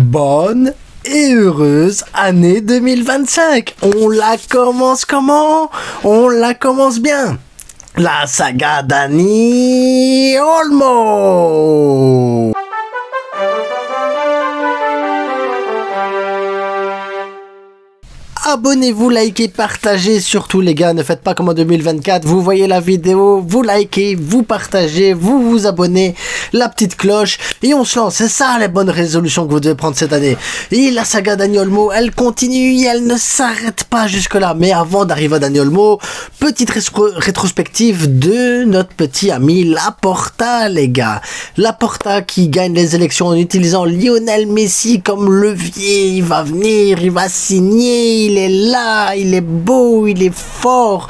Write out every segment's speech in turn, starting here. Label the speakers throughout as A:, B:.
A: Bonne et heureuse année 2025. On la commence comment? On la commence bien. La saga Dani Olmo. Abonnez-vous, likez, partagez, surtout les gars, ne faites pas comme en 2024, vous voyez la vidéo, vous likez, vous partagez, vous vous abonnez, la petite cloche, et on se lance, c'est ça les bonnes résolutions que vous devez prendre cette année. Et la saga Dani Olmo, elle continue, elle ne s'arrête pas jusque là, mais avant d'arriver à Dani Olmo, petite rétrospective de notre petit ami Laporta les gars. Laporta qui gagne les élections en utilisant Lionel Messi comme levier, il va venir, il va signer, il est là, il est beau, il est fort.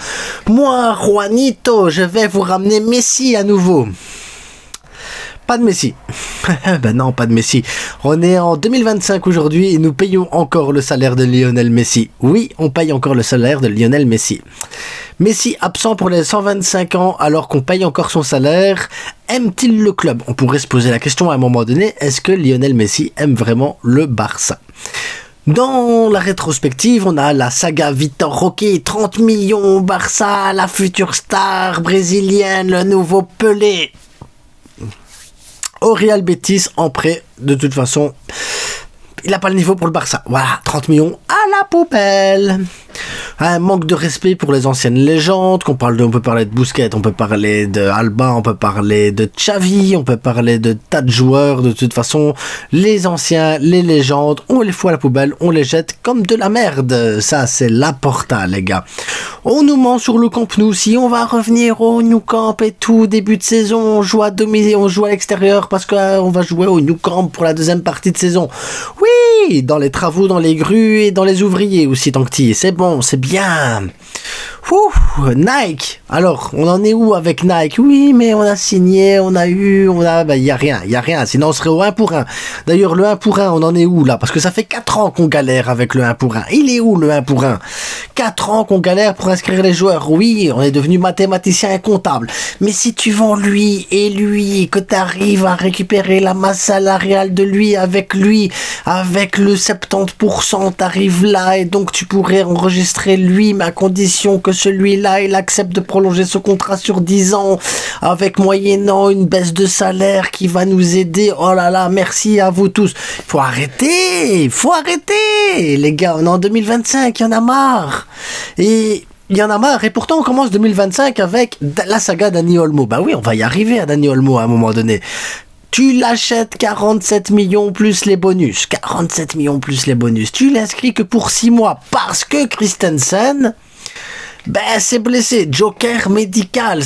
A: Moi, Juanito, je vais vous ramener Messi à nouveau. Pas de Messi. Ben non, pas de Messi. On est en 2025 aujourd'hui et nous payons encore le salaire de Lionel Messi. Oui, on paye encore le salaire de Lionel Messi. Messi absent pour les 125 ans alors qu'on paye encore son salaire. Aime-t-il le club? On pourrait se poser la question à un moment donné, est-ce que Lionel Messi aime vraiment le Barça? Dans la rétrospective, on a la saga Vitor Roque, 30 millions au Barça, la future star brésilienne, le nouveau Pelé. Au Real Betis, en prêt, de toute façon, il n'a pas le niveau pour le Barça. Voilà, 30 millions à la poubelle. Un manque de respect pour les anciennes légendes, on peut parler de Busquets, on peut parler de Alba, on peut parler de Xavi, on peut parler de tas de joueurs. De toute façon, les anciens, les légendes, on les fout à la poubelle, on les jette comme de la merde. Ça, c'est Laporta, les gars. On nous ment sur le Camp Nou. Si on va revenir au Nou Camp et tout, début de saison, on joue à domicile, on joue à l'extérieur parce qu'on va jouer au Nou Camp pour la deuxième partie de saison. Oui, dans les travaux, dans les grues et dans les ouvriers aussi, tant que t'y es. C'est bon, c'est bien. Ouh, Nike. Alors, on en est où avec Nike? Oui, mais on a signé, y a rien. Sinon, on serait au 1 pour 1. D'ailleurs, le 1 pour 1, on en est où, là? Parce que ça fait 4 ans qu'on galère avec le 1 pour 1. Il est où, le 1 pour 1? 4 ans qu'on galère pour inscrire les joueurs. Oui, on est devenu mathématicien et comptable. Mais si tu vends lui, que t'arrives à récupérer la masse salariale de lui, avec le 70%, t'arrives là, et donc tu pourrais enregistrer lui, mais à condition que celui-là, il accepte de prolonger ce contrat sur 10 ans, avec moyennant une baisse de salaire qui va nous aider. Oh là là, merci à vous tous. Faut arrêter, les gars, on est en 2025, il y en a marre. Et pourtant on commence 2025 avec la saga Dani Olmo. Bah oui, on va y arriver à Dani Olmo à un moment donné. Tu l'achètes 47 millions plus les bonus. 47 millions plus les bonus. Tu l'inscris que pour 6 mois parce que Christensen, c'est blessé. Joker médical.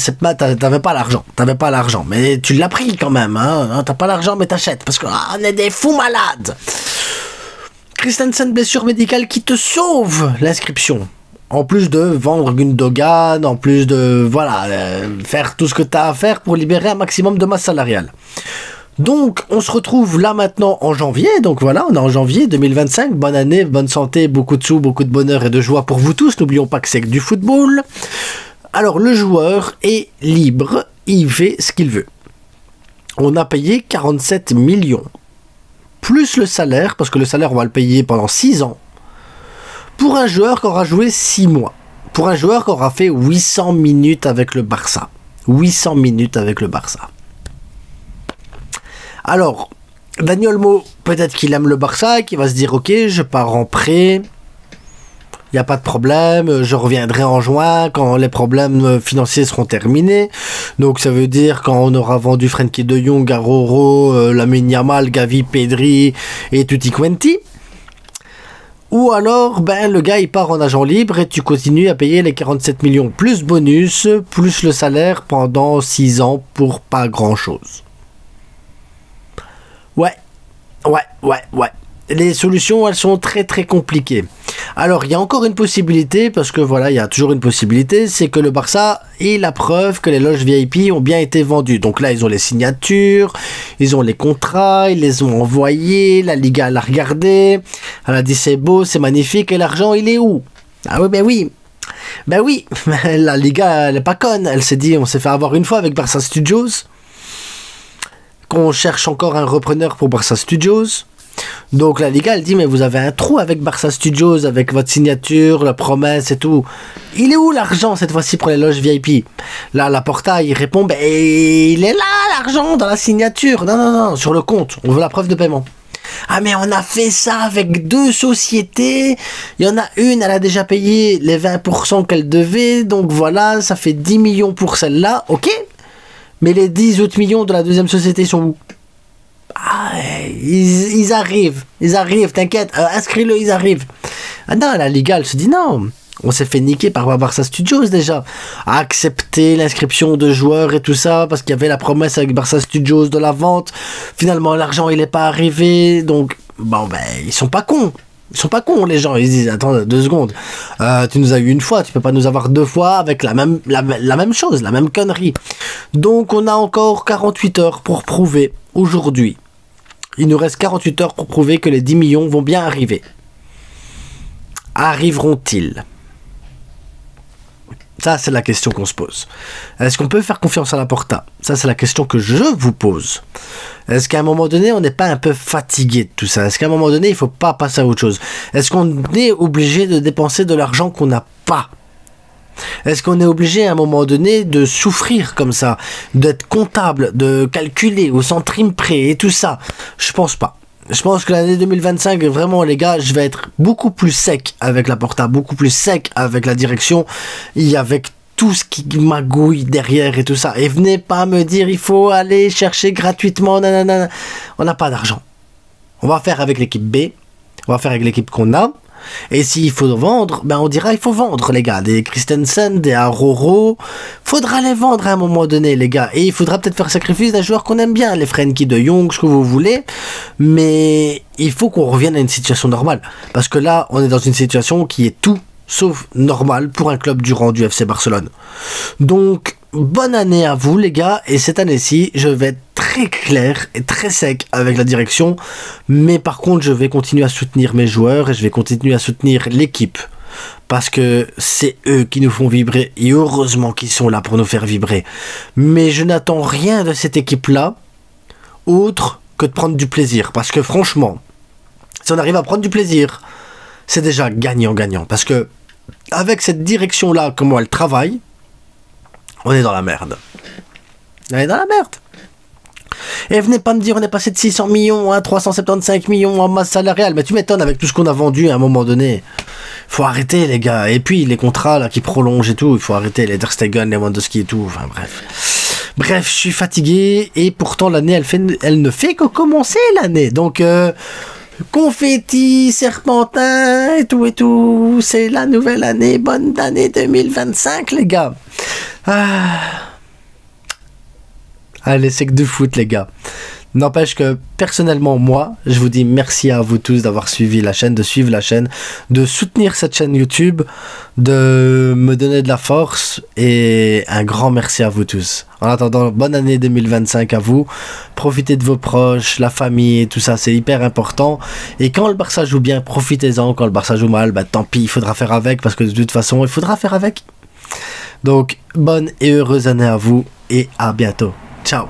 A: T'avais pas l'argent. Mais tu l'as pris quand même, hein. T'as pas l'argent, mais t'achètes. Parce qu'on est des fous malades. Christensen, blessure médicale qui te sauve l'inscription. En plus de vendre Gundogan, en plus de, faire tout ce que t'as à faire pour libérer un maximum de masse salariale. Donc, on se retrouve là maintenant en janvier. Donc voilà, on est en janvier 2025. Bonne année, bonne santé, beaucoup de sous, beaucoup de bonheur et de joie pour vous tous. N'oublions pas que c'est que du football. Alors, le joueur est libre. Il fait ce qu'il veut. On a payé 47 millions. Plus le salaire, parce que le salaire, on va le payer pendant 6 ans. Pour un joueur qui aura joué 6 mois. Pour un joueur qui aura fait 800 minutes avec le Barça. 800 minutes avec le Barça. Alors, Dani Olmo, peut-être qu'il aime le Barça et qu'il va se dire « Ok, je pars en prêt, il n'y a pas de problème, je reviendrai en juin quand les problèmes financiers seront terminés. » Donc ça veut dire quand on aura vendu Frenkie de Jong, Aroro, Lamine Yamal, Gavi, Pedri et Tutti Quanti. Ou alors, le gars, il part en agent libre et tu continues à payer les 47 millions plus bonus, plus le salaire pendant 6 ans pour pas grand-chose. Ouais. Les solutions, elles sont très très compliquées. Alors, il y a encore une possibilité, parce que il y a toujours une possibilité, c'est que le Barça ait la preuve que les loges VIP ont bien été vendues. Donc là, ils ont les signatures, ils ont les contrats, ils les ont envoyés, la Liga l'a regardé, elle a dit c'est beau, c'est magnifique, et l'argent, il est où? Ah oui, la Liga, elle est pas conne, elle s'est dit, on s'est fait avoir une fois avec Barça Studios, qu'on cherche encore un repreneur pour Barça Studios. Donc la Liga, elle dit, mais vous avez un trou avec Barça Studios, avec votre signature, la promesse et tout. Il est où l'argent cette fois-ci pour les loges VIP? Là, Laporta, il répond, ben, il est là, l'argent, dans la signature. Non, non, non, sur le compte, on veut la preuve de paiement. Ah mais on a fait ça avec 2 sociétés, il y en a une, elle a déjà payé les 20% qu'elle devait, donc voilà, ça fait 10 millions pour celle-là, ok. Mais les 10 autres millions de la deuxième société sont où? Ah, ils arrivent, t'inquiète, inscris-le, ils arrivent. Ah non, la Liga, elle se dit non, on s'est fait niquer par Barça Studios déjà, à accepter l'inscription de joueurs et tout ça, parce qu'il y avait la promesse avec Barça Studios de la vente, finalement l'argent il n'est pas arrivé, donc bon ben ils sont pas cons. Ils sont pas cons les gens, ils se disent attends 2 secondes, tu nous as eu une fois, tu peux pas nous avoir 2 fois avec la même chose, la même connerie. Donc on a encore 48 heures pour prouver aujourd'hui. Il nous reste 48 heures pour prouver que les 10 millions vont bien arriver. Arriveront-ils? Ça, c'est la question qu'on se pose. Est-ce qu'on peut faire confiance à Laporta? Ça, c'est la question que je vous pose. Est-ce qu'à un moment donné, on n'est pas un peu fatigué de tout ça? Est-ce qu'à un moment donné, il ne faut pas passer à autre chose? Est-ce qu'on est obligé de dépenser de l'argent qu'on n'a pas? Est-ce qu'on est obligé à un moment donné de souffrir comme ça, d'être comptable, de calculer au centime près et tout ça? Je pense pas. Je pense que l'année 2025, vraiment les gars, je vais être beaucoup plus sec avec Laporta, beaucoup plus sec avec la direction et avec tout ce qui magouille derrière et tout ça. Et venez pas me dire il faut aller chercher gratuitement, nanana. On n'a pas d'argent. On va faire avec l'équipe B, on va faire avec l'équipe qu'on a. Et s'il faut vendre, ben on dira il faut vendre les gars, des Christensen, des Aroro, faudra les vendre à un moment donné les gars, et il faudra peut-être faire sacrifice d'un joueur qu'on aime bien, les Frenkie de Jong, ce que vous voulez, mais il faut qu'on revienne à une situation normale, parce que là on est dans une situation qui est tout sauf normale pour un club du rang du FC Barcelone. Donc bonne année à vous les gars, et cette année-ci je vais être très clair et très sec avec la direction, mais par contre je vais continuer à soutenir mes joueurs et je vais continuer à soutenir l'équipe, parce que c'est eux qui nous font vibrer, et heureusement qu'ils sont là pour nous faire vibrer. Mais je n'attends rien de cette équipe là autre que de prendre du plaisir, parce que franchement si on arrive à prendre du plaisir, c'est déjà gagnant-gagnant, parce que avec cette direction là, comment elle travaille, on est dans la merde. On est dans la merde. Et venez pas me dire on est passé de 600 millions à 375 millions en masse salariale. Mais tu m'étonnes avec tout ce qu'on a vendu à un moment donné. Faut arrêter les gars. Et puis les contrats là qui prolongent et tout. Il faut arrêter les Der Stegen, les Lewandowski et tout. Enfin bref. Bref, je suis fatigué. Et pourtant l'année elle ne fait que commencer l'année. Donc confetti, serpentin et tout. C'est la nouvelle année. Bonne année 2025 les gars. Allez, c'est que du foot les gars. N'empêche que personnellement moi, je vous dis merci à vous tous d'avoir suivi la chaîne, de suivre la chaîne, de soutenir cette chaîne YouTube, de me donner de la force, et un grand merci à vous tous. En attendant, bonne année 2025 à vous. Profitez de vos proches, la famille, tout ça, c'est hyper important. Et quand le Barça joue bien, profitez-en. Quand le Barça joue mal, bah tant pis, il faudra faire avec, parce que de toute façon, il faudra faire avec. Donc, bonne et heureuse année à vous, et à bientôt. Ciao.